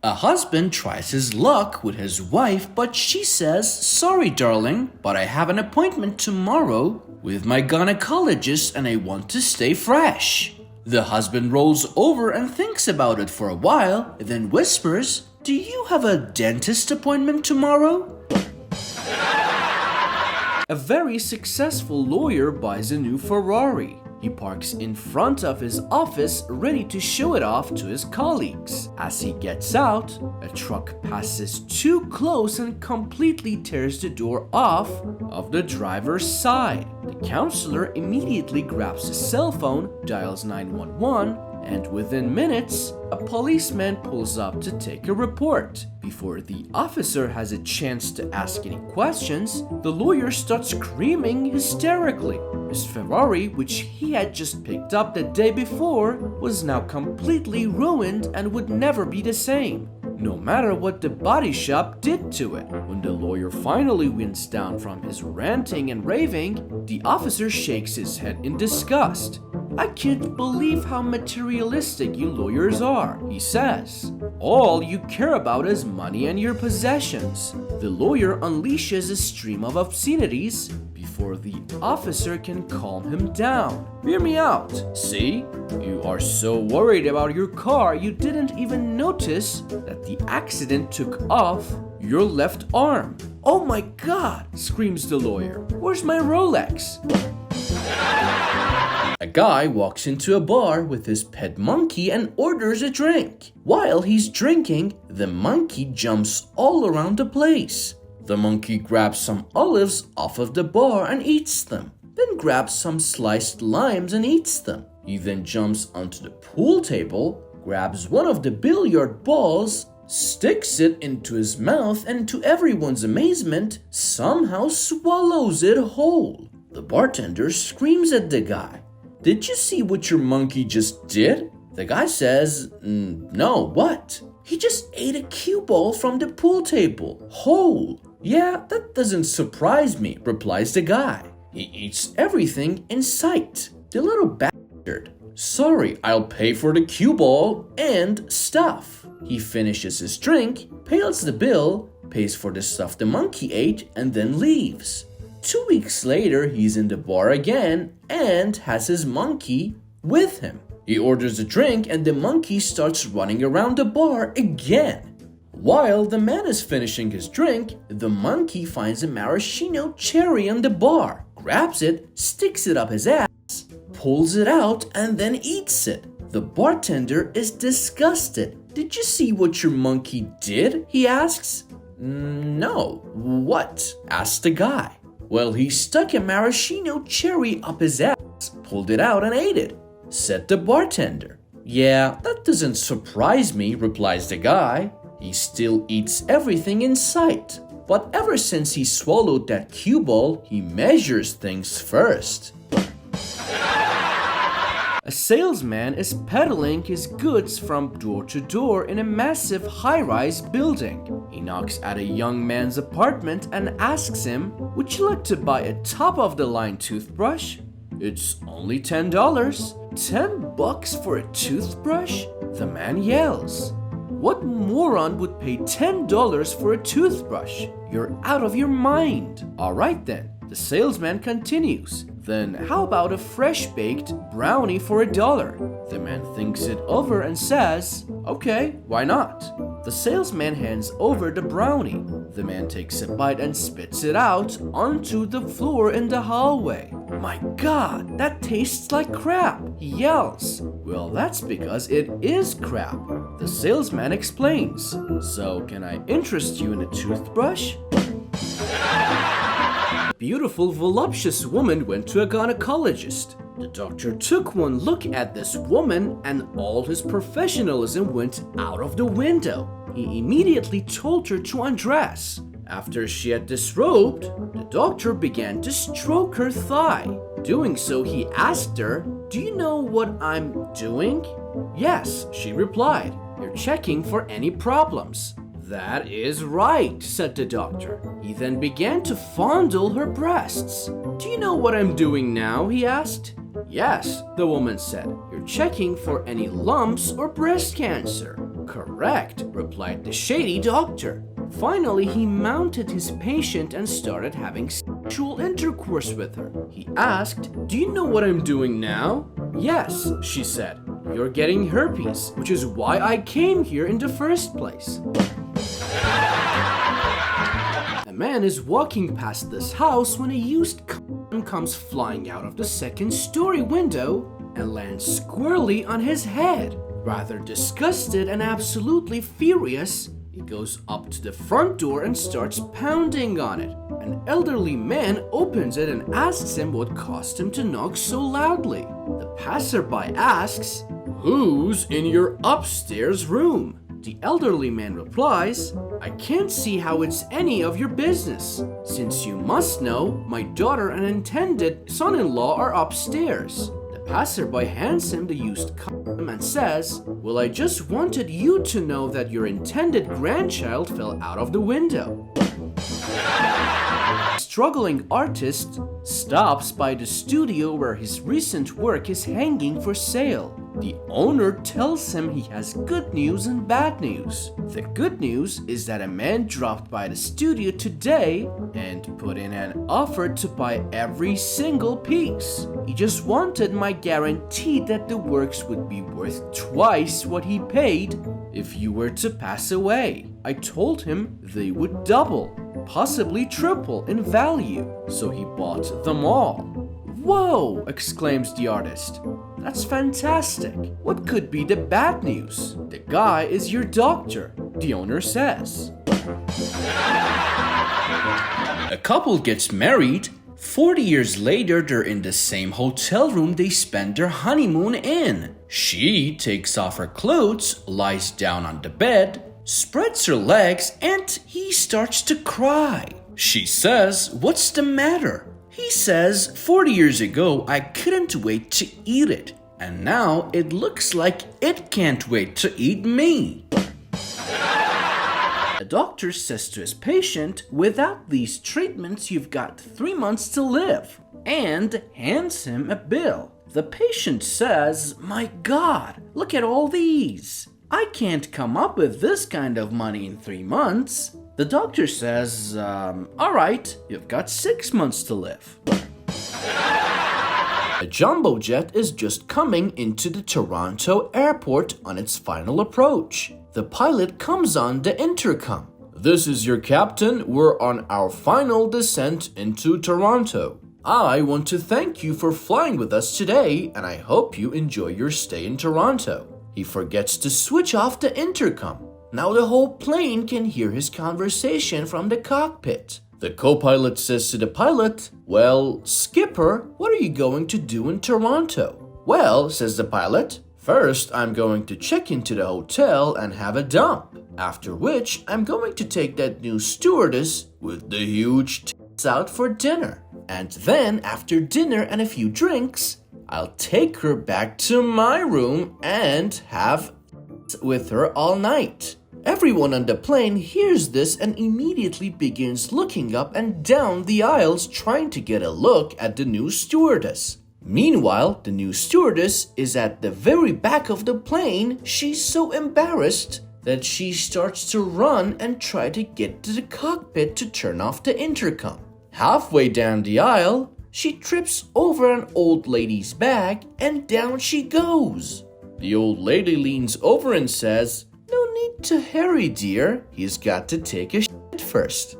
A husband tries his luck with his wife, but she says, "Sorry, darling, but I have an appointment tomorrow with my gynecologist and I want to stay fresh." The husband rolls over and thinks about it for a while, then whispers, "Do you have a dentist appointment tomorrow?" A very successful lawyer buys a new Ferrari. He parks in front of his office ready to show it off to his colleagues. As he gets out, a truck passes too close and completely tears the door off of the driver's side. The counselor immediately grabs his cell phone, dials 911, and within minutes, a policeman pulls up to take a report. Before the officer has a chance to ask any questions, the lawyer starts screaming hysterically. His Ferrari, which he had just picked up the day before, was now completely ruined and would never be the same, no matter what the body shop did to it. When the lawyer finally winds down from his ranting and raving, the officer shakes his head in disgust. "I can't believe how materialistic you lawyers are," he says. "All you care about is money and your possessions." The lawyer unleashes a stream of obscenities before the officer can calm him down. "Hear me out. See? You are so worried about your car you didn't even notice that the accident took off your left arm." "Oh my God!" screams the lawyer. "Where's my Rolex?" A guy walks into a bar with his pet monkey and orders a drink. While he's drinking, the monkey jumps all around the place. The monkey grabs some olives off of the bar and eats them, then grabs some sliced limes and eats them. He then jumps onto the pool table, grabs one of the billiard balls, sticks it into his mouth, and to everyone's amazement, somehow swallows it whole. The bartender screams at the guy, "Did you see what your monkey just did?" The guy says, "No, what?" "He just ate a cue ball from the pool table, whole." "Yeah, that doesn't surprise me," replies the guy. "He eats everything in sight." The little bastard. "Sorry, I'll pay for the cue ball and stuff." He finishes his drink, pays the bill, pays for the stuff the monkey ate, and then leaves. 2 weeks later, he's in the bar again and has his monkey with him. He orders a drink and the monkey starts running around the bar again. While the man is finishing his drink, the monkey finds a maraschino cherry on the bar, grabs it, sticks it up his ass, pulls it out, and then eats it. The bartender is disgusted. "Did you see what your monkey did?" he asks. "No, what?" asks the guy. "Well, he stuck a maraschino cherry up his ass, pulled it out and ate it," said the bartender. "Yeah, that doesn't surprise me," replies the guy. "He still eats everything in sight. But ever since he swallowed that cue ball, he measures things first." A salesman is peddling his goods from door to door in a massive high-rise building. He knocks at a young man's apartment and asks him, "Would you like to buy a top-of-the-line toothbrush?" "It's only $10. $10 for a toothbrush?" the man yells. "What moron would pay $10 for a toothbrush? You're out of your mind." "All right then," the salesman continues. "Then how about a fresh-baked brownie for $1? The man thinks it over and says, "Okay, why not?" The salesman hands over the brownie. The man takes a bite and spits it out onto the floor in the hallway. "My God, that tastes like crap," he yells. "Well, that's because it is crap," the salesman explains. "So, can I interest you in a toothbrush?" A beautiful, voluptuous woman went to a gynecologist. The doctor took one look at this woman and all his professionalism went out of the window. He immediately told her to undress. After she had disrobed, the doctor began to stroke her thigh. Doing so, he asked her, "Do you know what I'm doing?" "Yes," she replied. "You're checking for any problems." "That is right," said the doctor. He then began to fondle her breasts. "Do you know what I'm doing now?" he asked. "Yes," the woman said. "You're checking for any lumps or breast cancer." Correct, replied the Shady Doctor. Finally, he mounted his patient and started having sexual intercourse with her. He asked, "Do you know what I'm doing now?" "Yes," she said. "You're getting herpes, which is why I came here in the first place." A man is walking past this house when a used condom comes flying out of the second-story window and lands squarely on his head. Rather disgusted and absolutely furious, he goes up to the front door and starts pounding on it. An elderly man opens it and asks him what caused him to knock so loudly. The passerby asks, "Who's in your upstairs room?" The elderly man replies, "I can't see how it's any of your business. Since you must know, my daughter and intended son-in-law are upstairs." The passerby hands him the used condom and says, "Well, I just wanted you to know that your intended grandchild fell out of the window." A struggling artist stops by the studio where his recent work is hanging for sale. The owner tells him he has good news and bad news. The good news is that a man dropped by the studio today and put in an offer to buy every single piece. He just wanted my guarantee that the works would be worth twice what he paid if you were to pass away. I told him they would double, possibly triple in value, so he bought them all. "Whoa!" exclaims the artist. "That's fantastic. What could be the bad news?" "The guy is your doctor," the owner says. A couple gets married. 40 years later, they're in the same hotel room they spent their honeymoon in. She takes off her clothes, lies down on the bed, spreads her legs, and he starts to cry. She says, "What's the matter?" He says, 40 years ago, I couldn't wait to eat it. And now it looks like it can't wait to eat me. A doctor says to his patient, "Without these treatments, you've got 3 months to live," and hands him a bill. The patient says, "My God, look at all these. I can't come up with this kind of money in 3 months. The doctor says, "All right, you've got 6 months to live." A jumbo jet is just coming into the Toronto airport on its final approach. The pilot comes on the intercom. "This is your captain. We're on our final descent into Toronto. I want to thank you for flying with us today, and I hope you enjoy your stay in Toronto." He forgets to switch off the intercom. Now the whole plane can hear his conversation from the cockpit. The co-pilot says to the pilot, "Well, skipper, what are you going to do in Toronto?" "Well," says the pilot, "first I'm going to check into the hotel and have a dump. After which I'm going to take that new stewardess with the huge tits out for dinner. And then after dinner and a few drinks, I'll take her back to my room and have with her all night." Everyone on the plane hears this and immediately begins looking up and down the aisles trying to get a look at the new stewardess. Meanwhile, the new stewardess is at the very back of the plane. She's so embarrassed that she starts to run and try to get to the cockpit to turn off the intercom. Halfway down the aisle, she trips over an old lady's bag and down she goes. The old lady leans over and says, "No need to hurry, dear. He's got to take a shit first."